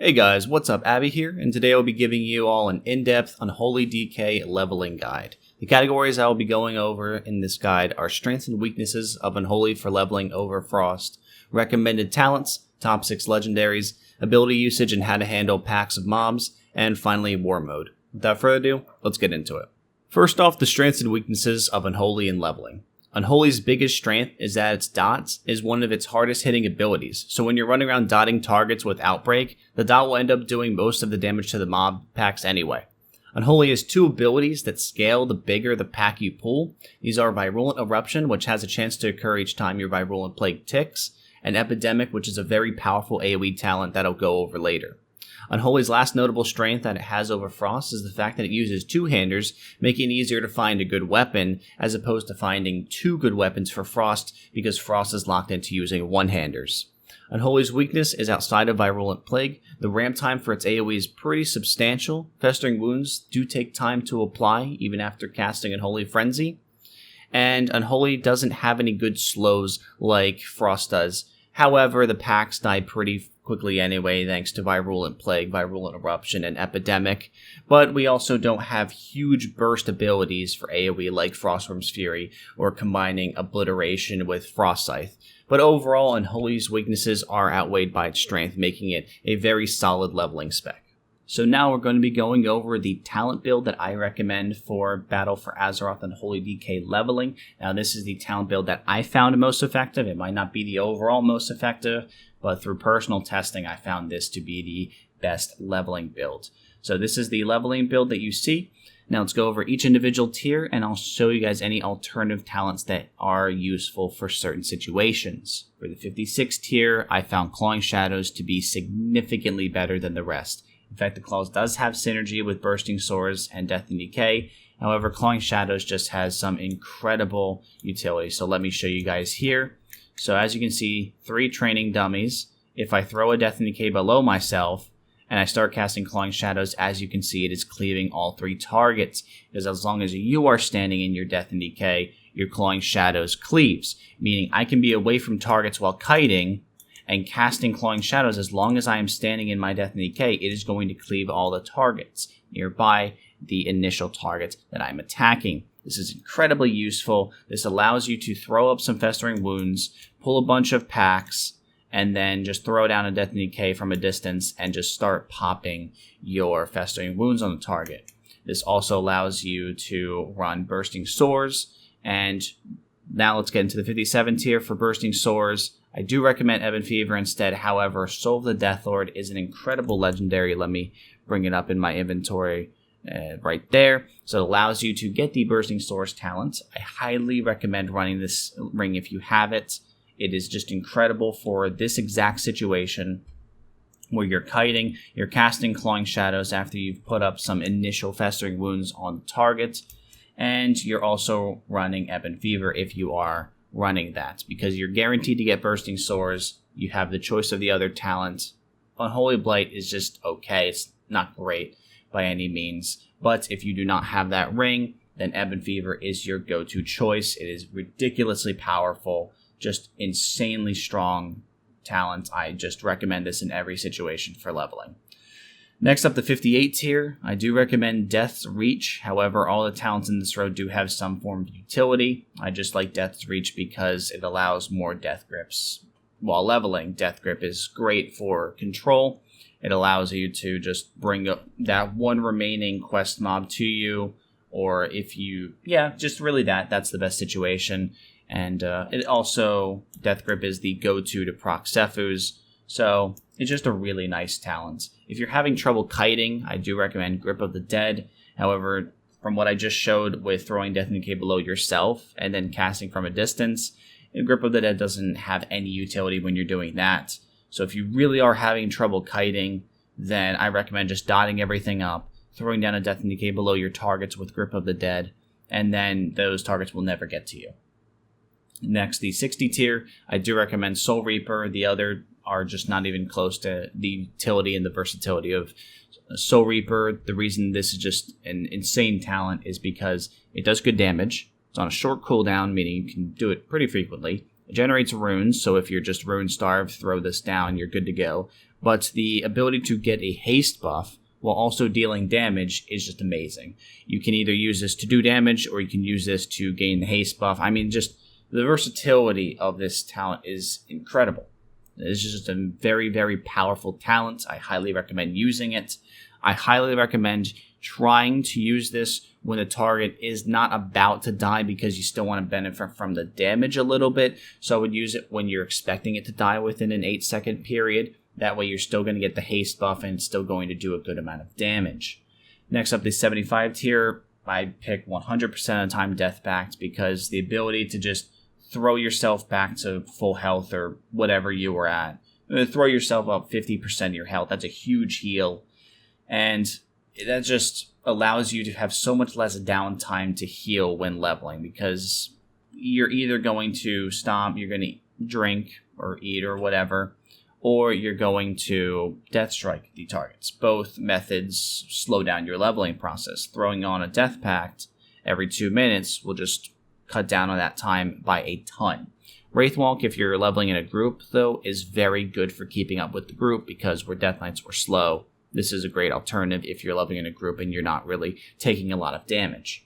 Hey guys, what's up? Abby here, and today I'll be giving you all an in-depth Unholy DK leveling guide. The categories I will be going over in this guide are strengths and weaknesses of Unholy for leveling over Frost, recommended talents, top 6 legendaries, ability usage and how to handle packs of mobs, and finally war mode. Without further ado, let's get into it. First off, the strengths and weaknesses of Unholy in leveling. Unholy's biggest strength is that its dots is one of its hardest hitting abilities, so when you're running around dotting targets with Outbreak, the dot will end up doing most of the damage to the mob packs anyway. Unholy has 2 abilities that scale the bigger the pack you pull. These are Virulent Eruption, which has a chance to occur each time your Virulent Plague ticks, and Epidemic, which is a very powerful AoE talent that I'll go over later. Unholy's last notable strength that it has over Frost is the fact that it uses 2-handers, making it easier to find a good weapon, as opposed to finding 2 good weapons for Frost, because Frost is locked into using 1-handers. Unholy's weakness is outside of Virulent Plague. The ramp time for its AoE is pretty substantial. Festering Wounds do take time to apply, even after casting Unholy Frenzy. And Unholy doesn't have any good slows like Frost does. However, the packs die pretty quickly anyway, thanks to Virulent Plague, Virulent Eruption, and Epidemic, but we also don't have huge burst abilities for AoE like Frostworm's Fury, or combining Obliteration with Frost Scythe. But overall, Unholy's weaknesses are outweighed by its strength, making it a very solid leveling spec. So now we're going to be going over the talent build that I recommend for Battle for Azeroth and Unholy DK leveling. Now this is the talent build that I found most effective. It might not be the overall most effective, but through personal testing I found this to be the best leveling build. So this is the leveling build that you see. Now let's go over each individual tier and I'll show you guys any alternative talents that are useful for certain situations. For the 56 tier, I found Clawing Shadows to be significantly better than the rest. In fact, the Claws does have synergy with Bursting Swords and Death and Decay. However, Clawing Shadows just has some incredible utility. So let me show you guys here. So as you can see, 3 training dummies. If I throw a Death and Decay below myself and I start casting Clawing Shadows, as you can see, it is cleaving all 3 targets. Because as long as you are standing in your Death and Decay, your Clawing Shadows cleaves. Meaning I can be away from targets while kiting and casting Clawing Shadows. As long as I am standing in my Death and Decay, it is going to cleave all the targets nearby the initial targets that I'm attacking. This is incredibly useful. This allows you to throw up some Festering Wounds, pull a bunch of packs, and then just throw down a Death and Decay from a distance and just start popping your Festering Wounds on the target. This also allows you to run Bursting Swords. And now let's get into the 57 tier for Bursting Swords. I do recommend Ebon Fever instead. However, Soul of the Death Lord is an incredible legendary. Let me bring it up in my inventory right there. So it allows you to get the Bursting Swords talent. I highly recommend running this ring if you have it. It is just incredible for this exact situation where you're kiting, you're casting Clawing Shadows after you've put up some initial Festering Wounds on the target, and you're also running Ebon Fever if you are running that, because you're guaranteed to get Bursting Swords. You have the choice of the other talent. Unholy Blight is just okay. It's not great by any means, but if you do not have that ring, then Ebon Fever is your go-to choice. It is ridiculously powerful, just insanely strong talent. I just recommend this in every situation for leveling. Next up, the 58 tier. I do recommend Death's Reach. However, all the talents in this row do have some form of utility. I just like Death's Reach because it allows more Death Grips while leveling. Death Grip is great for control. It allows you to just bring up that one remaining quest mob to you, or if you, just really that's the best situation. And it also, Death Grip is the go-to to proc Sephuz. So it's just a really nice talent. If you're having trouble kiting, I do recommend Grip of the Dead. However, from what I just showed with throwing Death and Decay below yourself and then casting from a distance, Grip of the Dead doesn't have any utility when you're doing that. So if you really are having trouble kiting, then I recommend just dotting everything up, throwing down a Death and Decay below your targets with Grip of the Dead, and then those targets will never get to you. Next, the 60 tier, I do recommend Soul Reaper. The other are just not even close to the utility and the versatility of Soul Reaper. The reason this is just an insane talent is because it does good damage. It's on a short cooldown, meaning you can do it pretty frequently. It generates runes, so if you're just rune starved, throw this down, you're good to go. but the ability to get a haste buff while also dealing damage is just amazing. You can either use this to do damage, or you can use this to gain the haste buff. I mean, just the versatility of this talent is incredible. It's just a very, very powerful talent. I highly recommend using it. I highly recommend trying to use this when the target is not about to die, because you still want to benefit from the damage a little bit. So I would use it when you're expecting it to die within an 8-second period. That way you're still going to get the haste buff and it's still going to do a good amount of damage. Next up, the 75 tier. I pick 100% of the time Death Pact, because the ability to just throw yourself back to full health or whatever you were at. Throw yourself up 50% of your health. That's a huge heal. And that just allows you to have so much less downtime to heal when leveling, because you're either going to stop, you're going to drink or eat or whatever, or you're going to Death Strike the targets. Both methods slow down your leveling process. Throwing on a Death Pact every 2 minutes will just cut down on that time by a ton. Wraithwalk, if you're leveling in a group, though, is very good for keeping up with the group, because where Death Knights were slow, this is a great alternative if you're leveling in a group and you're not really taking a lot of damage.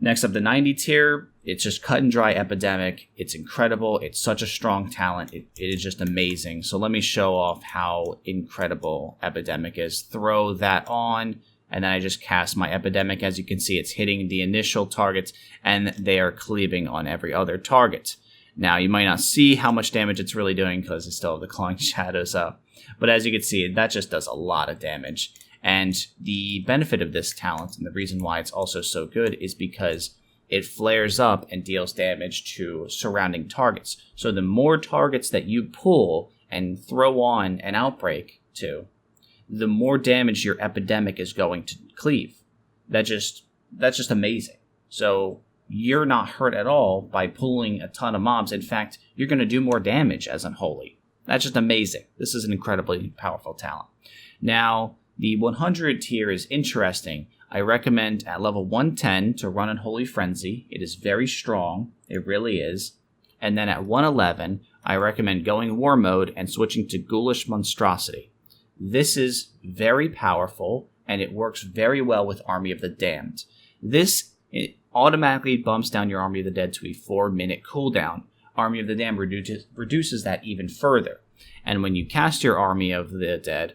Next up, the 90 tier. It's just cut and dry Epidemic. It's incredible. It's such a strong talent. It is just amazing. So let me show off how incredible Epidemic is. Throw that on, and then I just cast my Epidemic. As you can see, it's hitting the initial targets, and they are cleaving on every other target. Now, you might not see how much damage it's really doing, because I still have the Clawing Shadows up. But as you can see, that just does a lot of damage. And the benefit of this talent, and the reason why it's also so good, is because it flares up and deals damage to surrounding targets. So the more targets that you pull and throw on an Outbreak to, the more damage your Epidemic is going to cleave. That's just amazing. So you're not hurt at all by pulling a ton of mobs. In fact, you're going to do more damage as Unholy. That's just amazing. This is an incredibly powerful talent. Now, the 100 tier is interesting. I recommend at level 110 to run Unholy Frenzy. It is very strong. It really is. And then at 111, I recommend going War Mode and switching to Ghoulish Monstrosity. This is very powerful, and it works very well with Army of the Damned. It automatically bumps down your Army of the Dead to a 4-minute cooldown. Army of the Damned reduces that even further. And when you cast your Army of the Dead,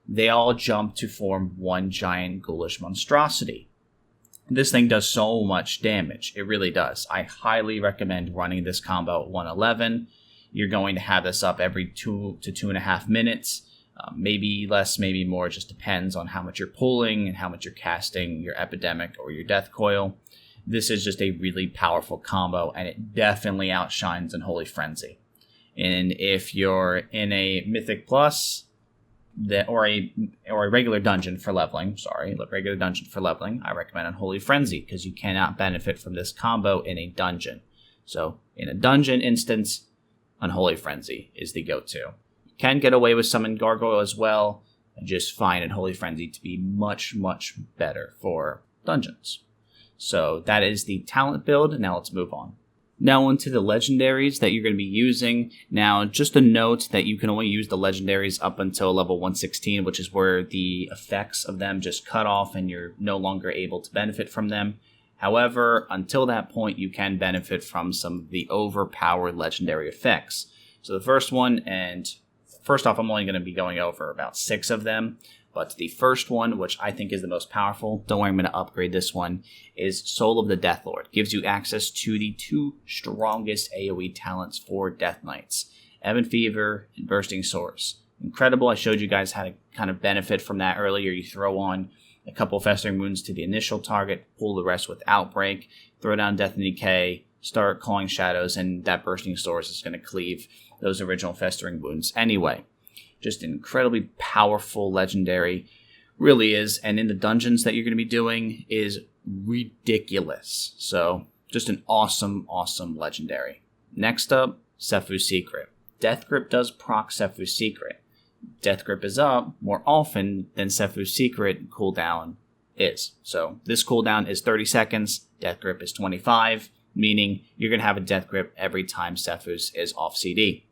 they all jump to form one giant Ghoulish Monstrosity. This thing does so much damage. It really does. I highly recommend running this combo at 111. You're going to have this up every 2 to 2.5 minutes. Maybe less, maybe more. It just depends on how much you're pulling and how much you're casting your Epidemic or your Death Coil. This is just a really powerful combo, and it definitely outshines Unholy Frenzy. And if you're in a Mythic Plus, or a regular dungeon for leveling, I recommend Unholy Frenzy, because you cannot benefit from this combo in a dungeon. So in a dungeon instance, Unholy Frenzy is the go-to. You can get away with Summon Gargoyle as well. I just find Unholy Frenzy to be much, much better for dungeons. So that is the talent build. Now let's move on. Now onto the legendaries that you're going to be using. Now, just a note that you can only use the legendaries up until level 116, which is where the effects of them just cut off and you're no longer able to benefit from them. However, until that point, you can benefit from some of the overpowered legendary effects. So the first one, and first off, I'm only going to be going over about 6 of them. But the first one, which I think is the most powerful, don't worry, I'm going to upgrade this one, is Soul of the Death Lord. Gives you access to the 2 strongest AoE talents for Death Knights, Ebon Fever and Bursting Swords. Incredible. I showed you guys how to kind of benefit from that earlier. You throw on a couple Festering Wounds to the initial target, pull the rest with Outbreak, throw down Death and Decay, start Clawing Shadows, and that Bursting Swords is going to cleave those original Festering Wounds anyway. Just an incredibly powerful legendary, really is, and in the dungeons that you're going to be doing is ridiculous. So just an awesome, awesome legendary. Next up, Sephu's Secret. Death Grip does proc Sephu's Secret. Death Grip is up more often than Sephu's Secret cooldown is. So this cooldown is 30 seconds, Death Grip is 25, meaning you're going to have a Death Grip every time Sephu's is off CD.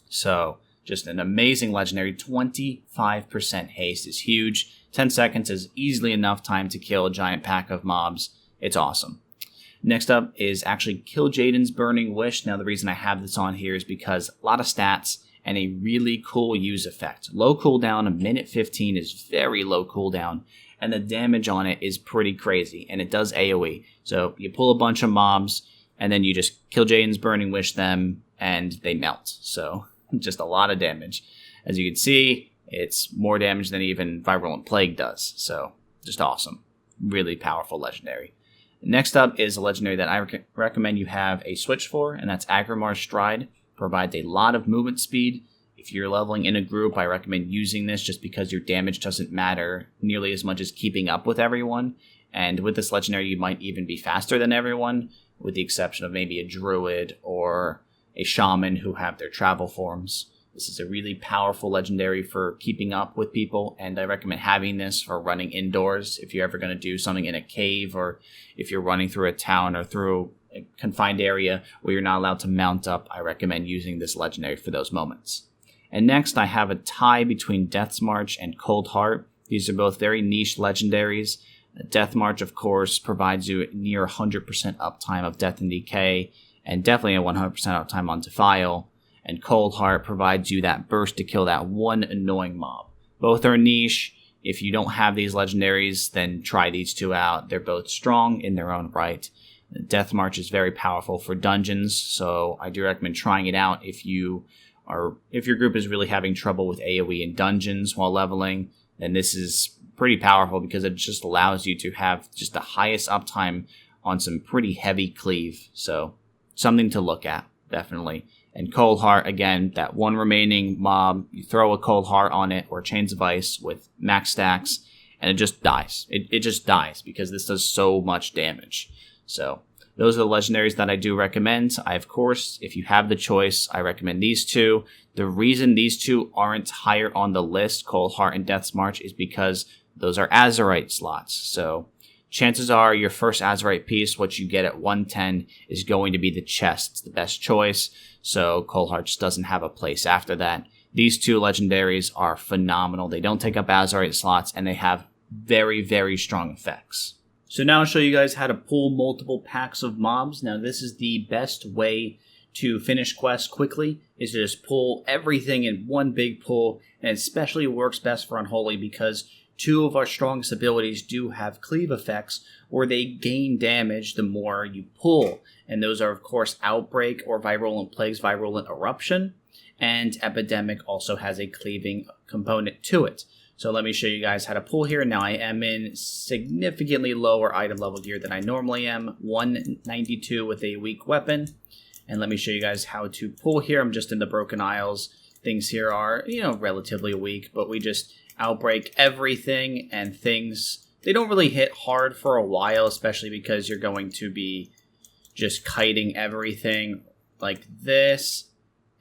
So Just an amazing legendary. 25% haste is huge. 10 seconds is easily enough time to kill a giant pack of mobs. It's awesome. Next up is actually Kill Jaden's Burning Wish. Now the reason I have this on here is because a lot of stats and a really cool use effect. Low cooldown, a minute 15 is very low cooldown, and the damage on it is pretty crazy, and it does AoE. So you pull a bunch of mobs, and then you just Kill Jaden's Burning Wish them, and they melt. So just a lot of damage. As you can see, it's more damage than even Virulent Plague does. So just awesome. Really powerful legendary. Next up is a legendary that I recommend you have a switch for, and that's Agrimar's Stride. Provides a lot of movement speed. If you're leveling in a group, I recommend using this just because your damage doesn't matter nearly as much as keeping up with everyone. And with this legendary, you might even be faster than everyone, with the exception of maybe a druid or a shaman who have their travel forms. This is a really powerful legendary for keeping up with people, and I recommend having this for running indoors if you're ever going to do something in a cave, or if you're running through a town or through a confined area where you're not allowed to mount up. I recommend using this legendary for those moments. And next, I have a tie between Death's March and Cold Heart. These are both very niche legendaries. Death March, of course, provides you near 100% uptime of Death and Decay, and definitely a 100% uptime on Defile. And Cold Heart provides you that burst to kill that one annoying mob. Both are niche. If you don't have these legendaries, then try these two out. They're both strong in their own right. Death March is very powerful for dungeons, so I do recommend trying it out if your group is really having trouble with AoE in dungeons while leveling. Then this is pretty powerful because it just allows you to have just the highest uptime on some pretty heavy cleave. So something to look at, definitely. And Cold Heart, again, that one remaining mob, you throw a Cold Heart on it or Chains of Ice with max stacks, and it just dies. It just dies because this does so much damage. So those are the legendaries that I do recommend. Of course, if you have the choice, I recommend these two. The reason these two aren't higher on the list, Cold Heart and Death's March, is because those are Azerite slots. So chances are your first Azerite piece, what you get at 110, is going to be the chest. It's the best choice. So Cold Heart just doesn't have a place after that. These two legendaries are phenomenal. They don't take up Azerite slots, and they have very, very strong effects. So now I'll show you guys how to pull multiple packs of mobs. Now this is the best way to finish quests quickly, is to just pull everything in one big pull, and it especially works best for Unholy because two of our strongest abilities do have cleave effects where they gain damage the more you pull. And those are, of course, Outbreak or Virulent Plague's Virulent Eruption. And Epidemic also has a cleaving component to it. So let me show you guys how to pull here. Now I am in significantly lower item level gear than I normally am. 192 with a weak weapon. And let me show you guys how to pull here. I'm just in the Broken Isles. Things here are, relatively weak, but we just outbreak everything, and things, they don't really hit hard for a while, especially because you're going to be just kiting everything like this,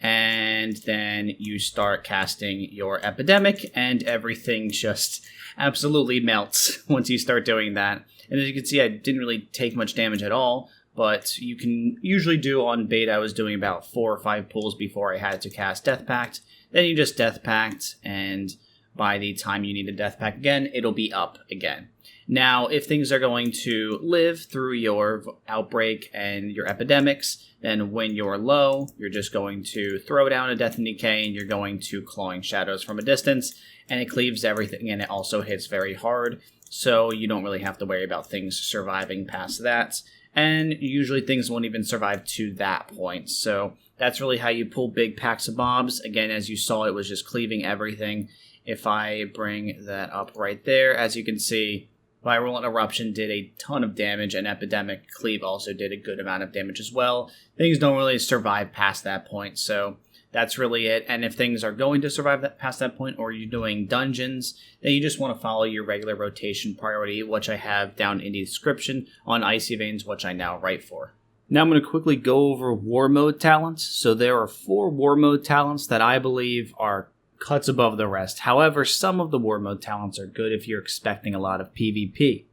and then you start casting your Epidemic, and everything just absolutely melts once you start doing that. And as you can see, I didn't really take much damage at all, but you can usually do on beta, I was doing about 4 or 5 pulls before I had to cast Death Pact. Then you just Death Pact, and by the time you need a Death Pact again, it'll be up again. Now, if things are going to live through your Outbreak and your Epidemics, then when you're low, you're just going to throw down a Death and Decay, and you're going to Clawing Shadows from a distance, and it cleaves everything, and it also hits very hard, so you don't really have to worry about things surviving past that. And usually things won't even survive to that point. So that's really how you pull big packs of mobs. Again, as you saw, it was just cleaving everything. If I bring that up right there, as you can see, Virulent Eruption did a ton of damage, and Epidemic Cleave also did a good amount of damage as well. Things don't really survive past that point, so that's really it. And if things are going to survive past that point, or you're doing dungeons, then you just want to follow your regular rotation priority, which I have down in the description on Icy Veins, which I now write for. Now I'm going to quickly go over War Mode talents. So there are 4 War Mode talents that I believe are cuts above the rest. However, some of the War Mode talents are good if you're expecting a lot of PvP.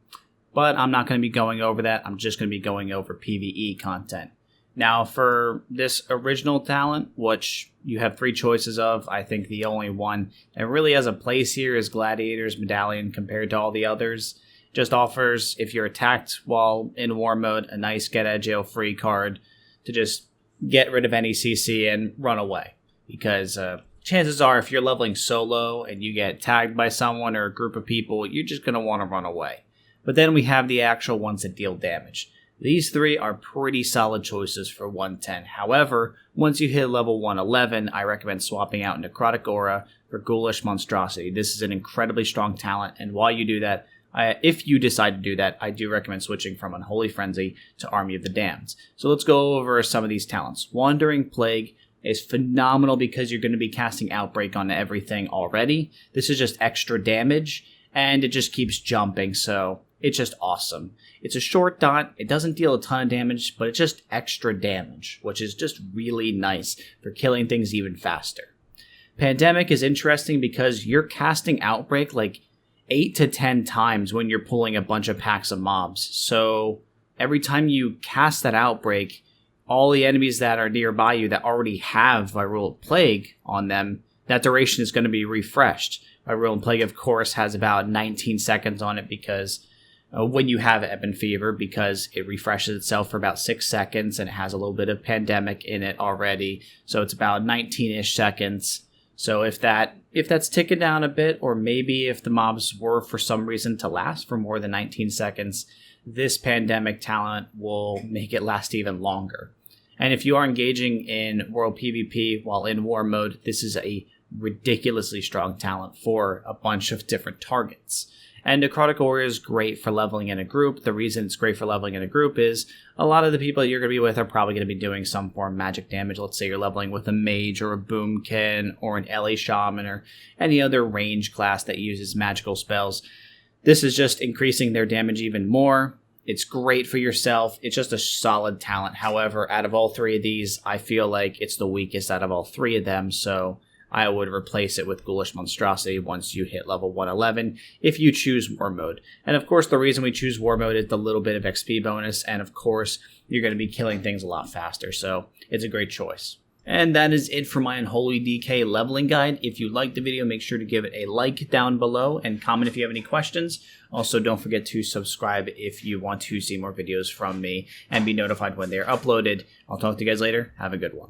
But I'm not going to be going over that. I'm just going to be going over PvE content. Now, for this original talent, which you have 3 choices of, I think the only one that really has a place here is Gladiator's Medallion compared to all the others. Just offers, if you're attacked while in war mode, a nice get out of jail free card to just get rid of any CC and run away. Because chances are, if you're leveling solo and you get tagged by someone or a group of people, you're just going to want to run away. But then we have the actual ones that deal damage. These 3 are pretty solid choices for 110. However, once you hit level 111, I recommend swapping out Necrotic Aura for Ghoulish Monstrosity. This is an incredibly strong talent, and while you do that, if you decide to do that, I do recommend switching from Unholy Frenzy to Army of the Damned. So let's go over some of these talents. Wandering Plague is phenomenal because you're going to be casting Outbreak on everything already. This is just extra damage, and it just keeps jumping, so it's just awesome. It's a short dot, it doesn't deal a ton of damage, but it's just extra damage, which is just really nice for killing things even faster. Pandemic is interesting because you're casting Outbreak like 8 to 10 times when you're pulling a bunch of packs of mobs. So every time you cast that Outbreak, all the enemies that are nearby you that already have Virulent Plague on them, that duration is going to be refreshed. Virulent Plague, of course, has about 19 seconds on it because when you have Ebon Fever, because it refreshes itself for about 6 seconds and it has a little bit of Pandemic in it already. So it's about 19-ish seconds. So if that's ticking down a bit, or maybe if the mobs were for some reason to last for more than 19 seconds, this Pandemic talent will make it last even longer. And if you are engaging in World PvP while in war mode, this is a ridiculously strong talent for a bunch of different targets. And Necrotic Aura is great for leveling in a group. The reason it's great for leveling in a group is a lot of the people that you're going to be with are probably going to be doing some form of magic damage. Let's say you're leveling with a mage or a boomkin or an LA shaman or any other range class that uses magical spells. This is just increasing their damage even more. It's great for yourself. It's just a solid talent. However, out of all 3 of these, I feel like it's the weakest out of all 3 of them. So I would replace it with Ghoulish Monstrosity once you hit level 111 if you choose War Mode. And of course, the reason we choose War Mode is the little bit of XP bonus, and of course, you're going to be killing things a lot faster, so it's a great choice. And that is it for my Unholy DK leveling guide. If you liked the video, make sure to give it a like down below and comment if you have any questions. Also, don't forget to subscribe if you want to see more videos from me and be notified when they're uploaded. I'll talk to you guys later. Have a good one.